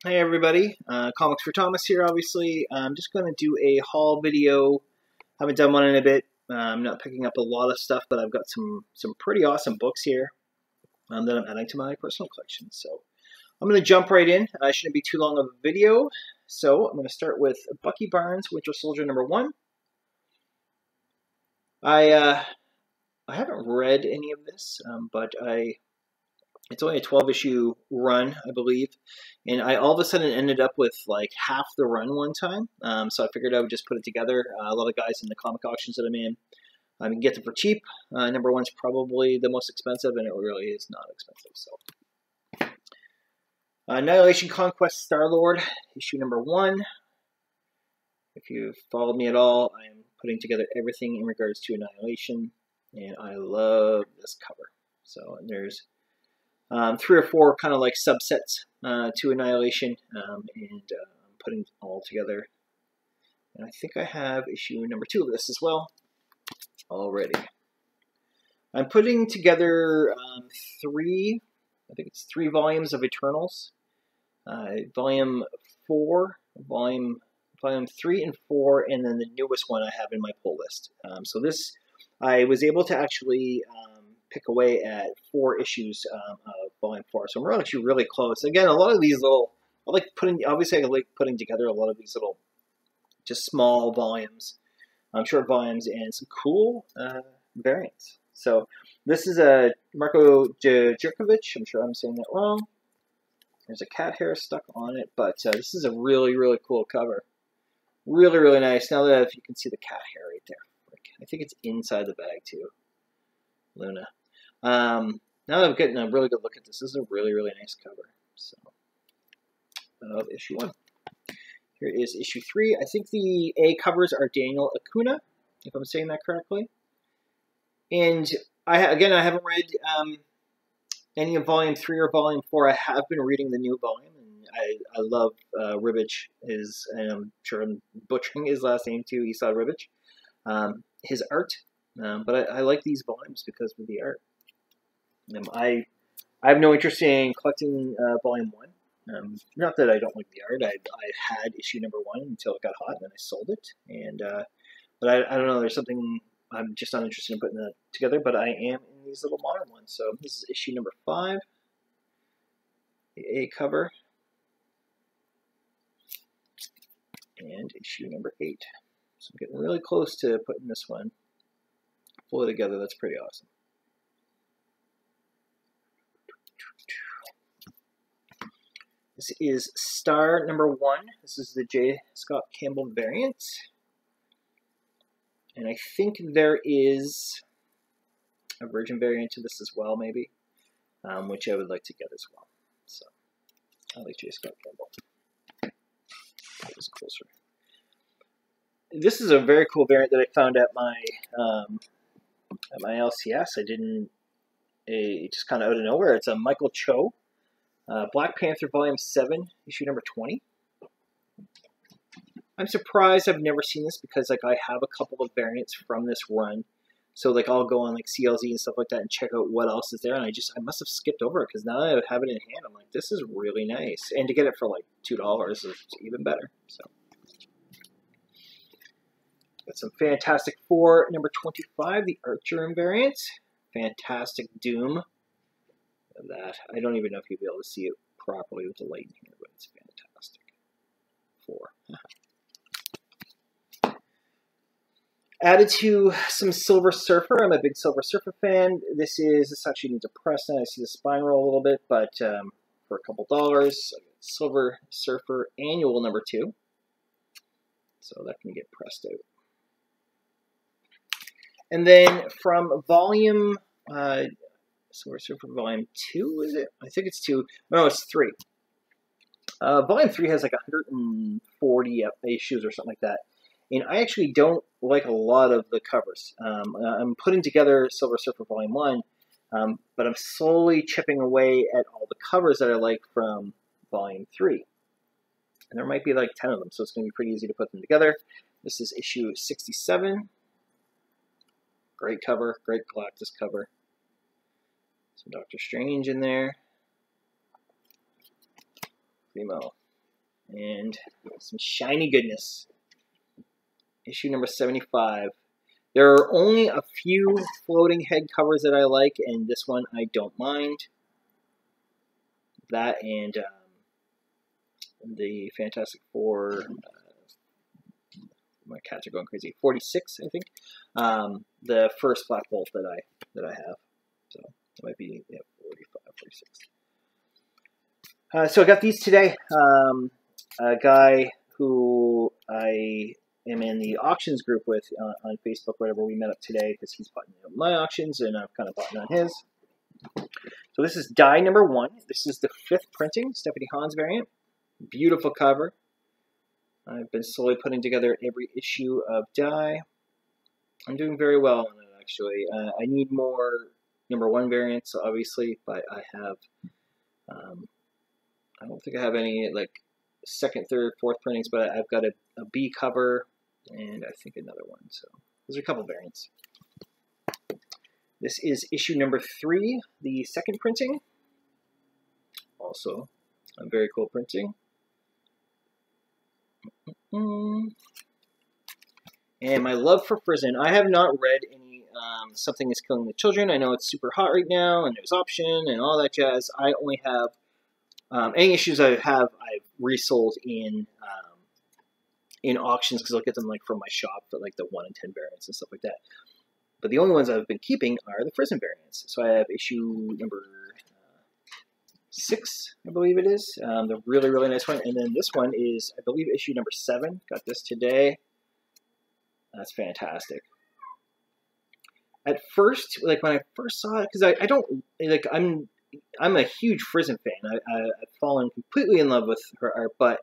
Hey everybody, Comics for Thomas here obviously. I'm just going to do a haul video. Haven't done one in a bit. I'm not picking up a lot of stuff, but I've got some pretty awesome books here that I'm adding to my personal collection. So I'm going to jump right in. I shouldn't be too long of a video. So I'm going to start with Bucky Barnes, Winter Soldier #1. I haven't read any of this, but it's only a 12-issue run, I believe, and I all of a sudden ended up with like half the run one time. So I figured I would just put it together. A lot of guys in the comic auctions that I'm in, I can get them for cheap. #1's probably the most expensive, and it really is not expensive. So, Annihilation Conquest Star-Lord, issue #1. If you've followed me at all, I am putting together everything in regards to Annihilation, and I love this cover. So there's 3 or 4 kind of like subsets to Annihilation, and I'm putting it all together. And I think I have issue #2 of this as well already. I'm putting together 3 volumes of Eternals. Volume 4, volume 3 and 4, and then the newest one I have in my pull list. So this, I was able to actually pick away at 4 issues of volume 4. So I'm actually really close. Again, a lot of these little, I like putting together a lot of these little, just small volumes, short volumes, and some cool variants. So this is a Marko Jerkovic. I'm sure I'm saying that wrong. There's a cat hair stuck on it, but this is a really, really cool cover. Really, really nice. Now that if you can see the cat hair right there. I think it's inside the bag too. Luna. Now that I'm getting a really good look at this is a really, really nice cover. So, of issue 1. Here is issue 3. I think the A covers are Daniel Acuna, if I'm saying that correctly. And I haven't read any of volume 3 or volume 4. I have been reading the new volume, and I love Ribic. And I'm sure I'm butchering his last name too, Esad Ribic. His art, but I like these volumes because of the art. I have no interest in collecting volume 1. Not that I don't like the art. I had issue #1 until it got hot, and then I sold it. And but I don't know. There's something I'm just not interested in putting that together. But I am in these little modern ones. So this is issue #5, the A cover, and issue #8. So I'm getting really close to putting this one fully together. That's pretty awesome. This is Star #1. This is the J. Scott Campbell variant. And I think there is a Virgin variant to this as well, maybe, which I would like to get as well. So I like J. Scott Campbell. Get this closer. This is a very cool variant that I found at my LCS. It just kind of out of nowhere. It's a Michael Cho. Black Panther Volume 7, issue #20. I'm surprised I've never seen this because like I have a couple of variants from this run. So like I'll go on like CLZ and stuff like that and check out what else is there, and I must have skipped over it because now that I have it in hand, I'm like, this is really nice. And to get it for like $2 is even better. So got some Fantastic Four #25, the Archer variant. Fantastic Doom. That I don't even know if you'll be able to see it properly with the light in here, but it's Fantastic Four. Added to some Silver Surfer. I'm a big Silver Surfer fan. This actually needs a press now. I see the spine roll a little bit, but for a couple dollars, I got Silver Surfer Annual #2. So that can get pressed out. And then from volume Silver Surfer Volume 2, is it? I think it's 2. No, it's 3. Volume 3 has like 140 issues or something like that. And I actually don't like a lot of the covers. I'm putting together Silver Surfer Volume 1, but I'm slowly chipping away at all the covers that I like from Volume 3. And there might be like 10 of them, so it's going to be pretty easy to put them together. This is issue 67. Great cover, great Galactus cover. Some Doctor Strange in there. Primo. and some shiny goodness. Issue number 75. There are only a few floating head covers that I like, and this one I don't mind. That and the Fantastic Four. My cats are going crazy. 46, I think. The first Black Bolt that I have. So it might be 45, 46. So I got these today. A guy who I am in the auctions group with on Facebook, whatever, we met up today because he's buttoning up my auctions and I've kind of buttoned on his. So this is die number 1. This is the 5th printing, Stephanie Hans variant. Beautiful cover. I've been slowly putting together every issue of die. I'm doing very well on it, actually. I need more number 1 variants, obviously, but I have, I don't think I have any, like, 2nd, 3rd, 4th printings, but I've got a B cover and I think another one. So there's a couple variants. This is issue number 3, the 2nd printing. Also a very cool printing. And my love for Frizzen. I have not read any Something is Killing the Children. I know it's super hot right now and there's option and all that jazz. I only have any issues I've resold in auctions because I'll get them like from my shop for like the 1 in 10 variants and stuff like that. But the only ones I've been keeping are the Frizzen variants. So I have issue number 6, I believe it is. The really, really nice one. And then this one is, I believe, issue number 7. Got this today. That's fantastic. At first, like when I first saw it, because I don't, like, I'm a huge Frizzen fan. I've fallen completely in love with her art, but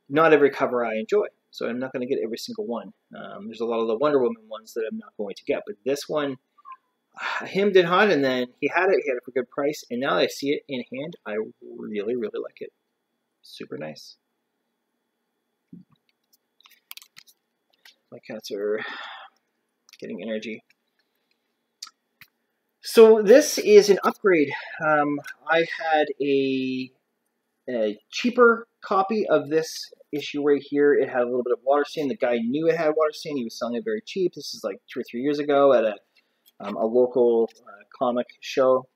not every cover I enjoy. So I'm not going to get every single one. There's a lot of the Wonder Woman ones that I'm not going to get. But this one, hemmed and hawed, and then he had it for a good price. And now that I see it in hand, I really, really like it. Super nice. My cats are getting energy. So this is an upgrade. I had a cheaper copy of this issue right here. It had a little bit of water stain. The guy knew it had water stain. He was selling it very cheap. This is like 2 or 3 years ago at a local comic show.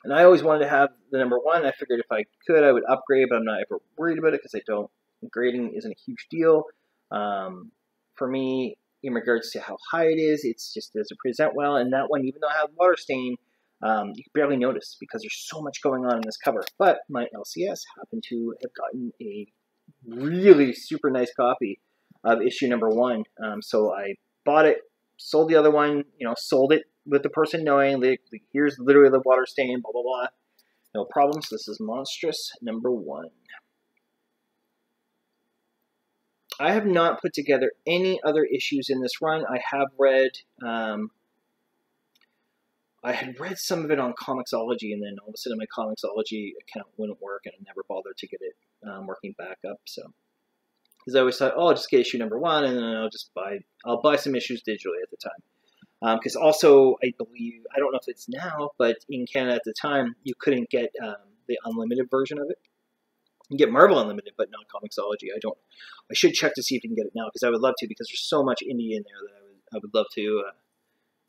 And I always wanted to have the number 1. I figured if I could, I would upgrade, but I'm not ever worried about it because I don't. Grading isn't a huge deal. For me, in regards to how high it is, it's just does it present well. And that one, even though I have water stain, you can barely notice because there's so much going on in this cover. But my LCS happened to have gotten a really super nice copy of issue number 1. So I bought it, sold the other one, sold it with the person knowing, like, here's literally the water stain, blah, blah, blah. No problems. This is Monstrous number 1. I have not put together any other issues in this run. I have read, I had read some of it on Comixology, and then all of a sudden my Comixology account wouldn't work, and I never bothered to get it working back up. So, because I always thought, oh, I'll just get issue number 1, and then I'll buy some issues digitally at the time. Because also, I believe, I don't know if it's now, but in Canada at the time, you couldn't get the unlimited version of it. You can get Marvel Unlimited, but not Comixology. I should check to see if you can get it now, because I would love to, because there's so much indie in there that I would love to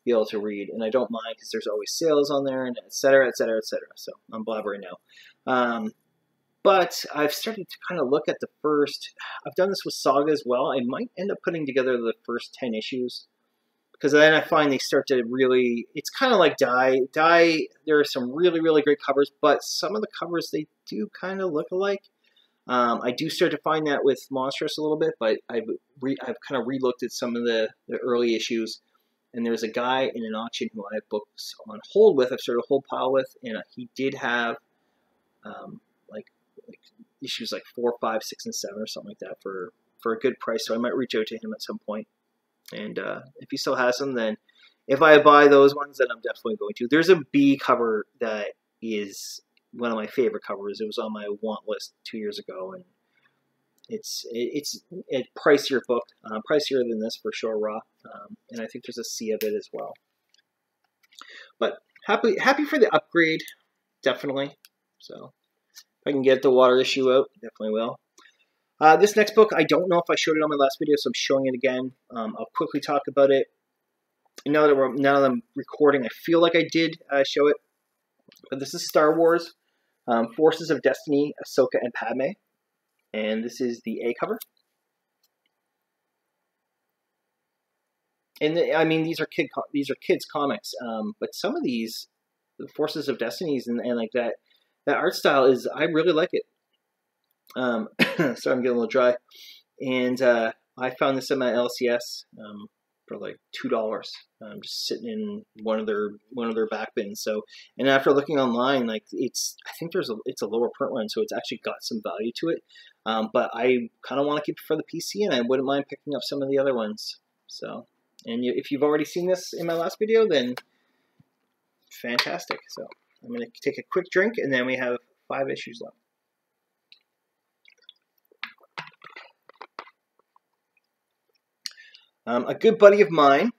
be able to read. And I don't mind, because there's always sales on there, and et cetera, et cetera, et cetera. So I'm blabbering now. But I've started to kind of look at the first, I've done this with Saga as well. I might end up putting together the first 10 issues. Because then I find they start to really, it's kind of like Die. Die, there are some really, really great covers, but some of the covers, they do kind of look alike. I do start to find that with Monstrous a little bit, but I've kind of re-looked at some of the early issues, and there's a guy in an auction who I have books on hold with, I've started a whole pile with, and he did have like issues like 4, 5, 6, and 7 or something like that for a good price, so I might reach out to him at some point. And if he still has them, then if I buy those ones, then I'm definitely going to. There's a B cover that is one of my favorite covers. It was on my want list 2 years ago, and it's a pricier book, pricier than this for sure, raw. And I think there's a C of it as well. But happy for the upgrade, definitely. So if I can get the water issue out, definitely will. This next book, I don't know if I showed it on my last video, so I'm showing it again. I'll quickly talk about it. Now that I'm recording, I feel like I did show it. But this is Star Wars, Forces of Destiny, Ahsoka and Padme. And this is the A cover. And I mean, these are kids comics, but some of these, the Forces of Destinies and like that art style is, I really like it. Sorry, I'm getting a little dry. And I found this at my LCS for like $2. Just sitting in one of their back bins. So, and after looking online, like it's a lower print one, so it's actually got some value to it. But I kind of want to keep it for the PC, and I wouldn't mind picking up some of the other ones. So. And if you've already seen this in my last video, then fantastic. So I'm going to take a quick drink, and then we have 5 issues left. A good buddy of mine,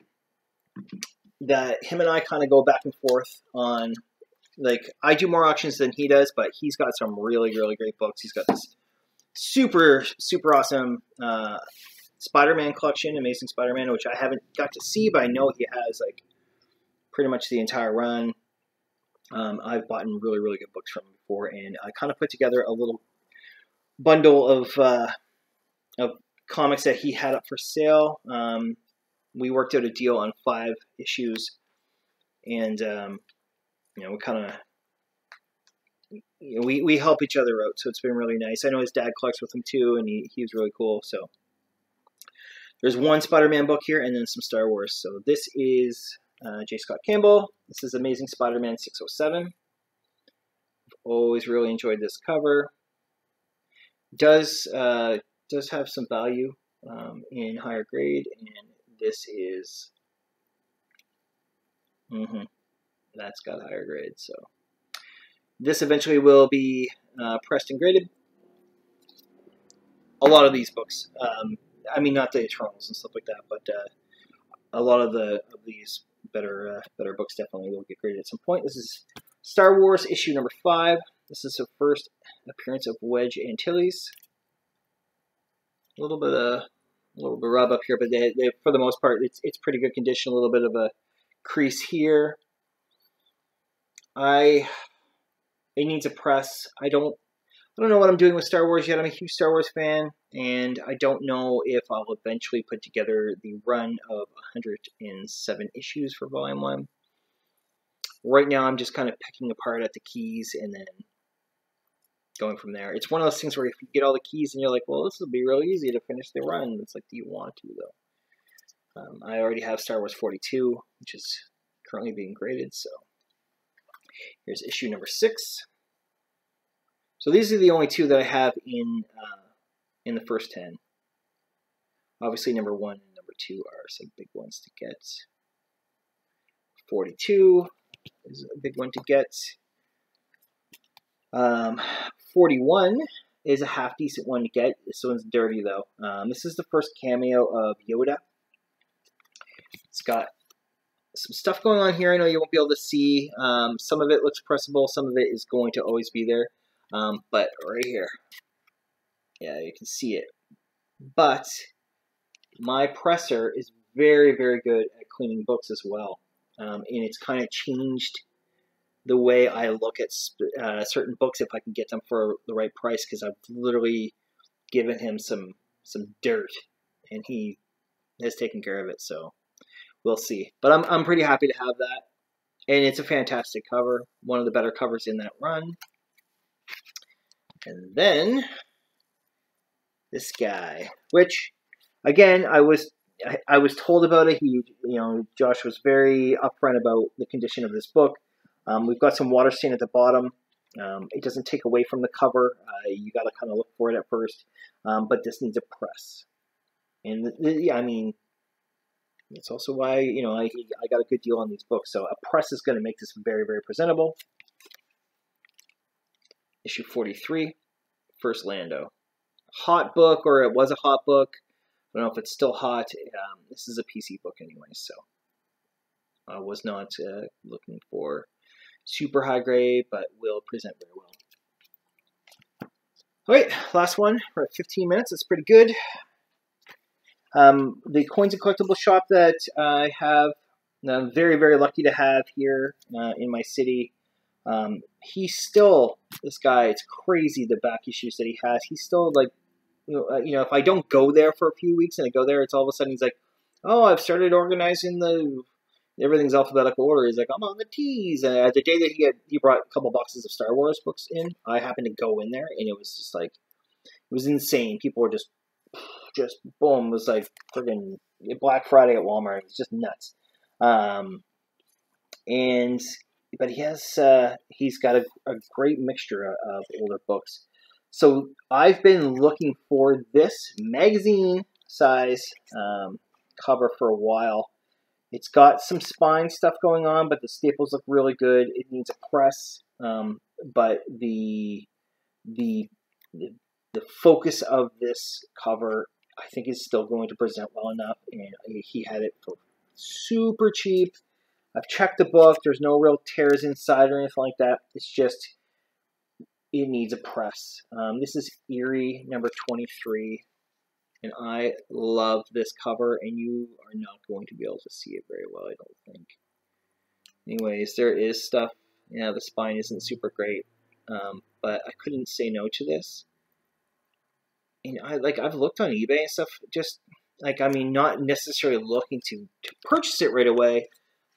that him and I kind of go back and forth on, like, I do more auctions than he does, but he's got some really, really great books. He's got this super, super awesome Spider-Man collection, Amazing Spider-Man, which I haven't got to see, but I know he has like pretty much the entire run. I've bought really, really good books from him before, and I kind of put together a little bundle of comics that he had up for sale. We worked out a deal on 5 issues, and we kind of we help each other out, so it's been really nice. I know his dad collects with him too, and he was really cool. So. There's one Spider-Man book here, and then some Star Wars. So this is J. Scott Campbell. This is Amazing Spider-Man 607. I've always really enjoyed this cover. Does have some value in higher grade, and this is that's got higher grade. So this eventually will be pressed and graded. A lot of these books. I mean, not the Eternals and stuff like that, but a lot of these better books definitely will get graded at some point. This is Star Wars issue number 5. This is the first appearance of Wedge Antilles. A little bit of rub up here, but they for the most part it's pretty good condition. A little bit of a crease here. It needs a press. I don't know what I'm doing with Star Wars yet. I'm a huge Star Wars fan, and I don't know if I'll eventually put together the run of 107 issues for Volume 1. Right now, I'm just kind of picking apart at the keys and then going from there. It's one of those things where if you get all the keys and you're like, well, this will be really easy to finish the run. It's like, do you want to, though? I already have Star Wars 42, which is currently being graded, so here's issue number 6. So these are the only 2 that I have in the first 10. Obviously, number 1 and number 2 are some big ones to get. 42 is a big one to get. 41 is a half decent one to get. This one's dirty though. This is the first cameo of Yoda. It's got some stuff going on here. I know you won't be able to see. Some of it looks pressable. Some of it is going to always be there. But right here, yeah, you can see it. But my presser is very, very good at cleaning books as well. And it's kind of changed the way I look at certain books if I can get them for the right price, because I've literally given him some dirt, and he has taken care of it. So we'll see. But I'm pretty happy to have that, and it's a fantastic cover. One of the better covers in that run. And then this guy, which again I was told about it. Josh was very upfront about the condition of this book. We've got some water stain at the bottom. It doesn't take away from the cover. You got to kind of look for it at first, but this needs a press. And I mean, it's also why I got a good deal on these books. So a press is going to make this very, very presentable. Issue 43, First Lando. Hot book, or it was a hot book. I don't know if it's still hot. This is a PC book anyway, so I was not looking for super high grade, but will present very All right, last one. We're at 15 minutes. That's pretty good. The Coins and Collectibles shop that I have, I'm very, very lucky to have here in my city. He's still, this guy, it's crazy the back issues that he has. He's still like, if I don't go there for a few weeks and I go there, it's all of a sudden he's like, oh, I've started organizing everything's alphabetical order. He's like, I'm on the T's. And the day that he brought a couple boxes of Star Wars books in, I happened to go in there, and it was just like, it was insane. People were just boom. It was like friggin' Black Friday at Walmart. It was just nuts. But he's got a great mixture of older books. So I've been looking for this magazine size cover for a while. It's got some spine stuff going on, but the staples look really good. It needs a press, but the focus of this cover, I think, is still going to present well enough. And he had it for super cheap. I've checked the book. There's no real tears inside or anything like that. It's just, it needs a press. This is Eerie number 23. And I love this cover, and you are not going to be able to see it very well, I don't think. Anyways, there is stuff. Yeah, the spine isn't super great, but I couldn't say no to this. And I've looked on eBay and stuff. Just not necessarily looking to purchase it right away,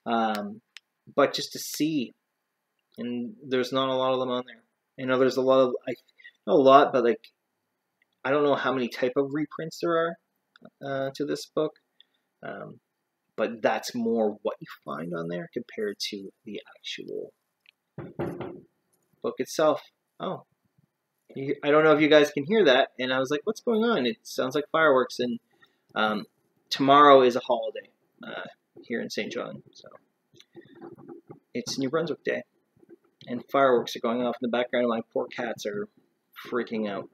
but just to see. And there's not a lot of them on there. I know there's a lot of not a lot, but I don't know how many type of reprints there are to this book, but that's more what you find on there compared to the actual book itself. Oh, I don't know if you guys can hear that, and I was like, what's going on? It sounds like fireworks, and tomorrow is a holiday here in St. John, so it's New Brunswick Day, and fireworks are going off in the background, and my poor cats are freaking out.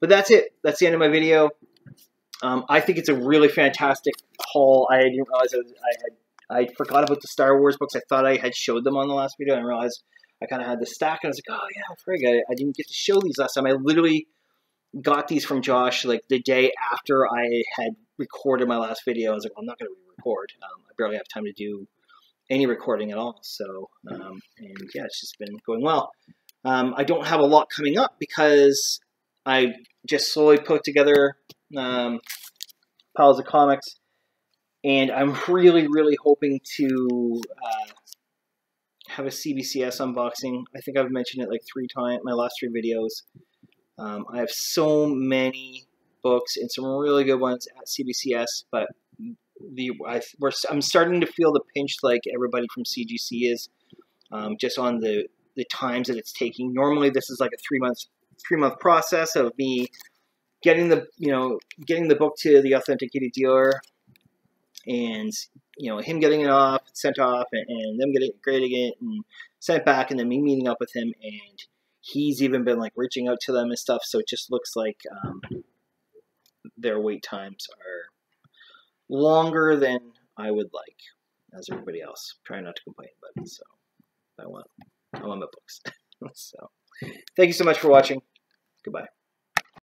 But that's it. That's the end of my video. I think it's a really fantastic haul. I didn't realize I forgot about the Star Wars books. I thought I had showed them on the last video, and I realized I kind of had the stack, and I was like, oh yeah, I forgot. I didn't get to show these last time. I literally got these from Josh like the day after I had recorded my last video. I was like, well, I'm not going to re-record. I barely have time to do any recording at all. So, and yeah, it's just been going well. I don't have a lot coming up because I just slowly put together piles of comics, and I'm really, really hoping to have a CBCS unboxing. I think I've mentioned it like 3 times, my last 3 videos. I have so many books and some really good ones at CBCS, but I'm starting to feel the pinch like everybody from CGC is, just on the times that it's taking. Normally this is like a 3-month process of me getting the book to the authenticated dealer, and him getting it sent off, and them grading it and sent back, and then me meeting up with him, and he's even been like reaching out to them and stuff. So it just looks like their wait times are longer than I would like, as everybody else. Trying not to complain, but so I want my books. So thank you so much for watching. Goodbye.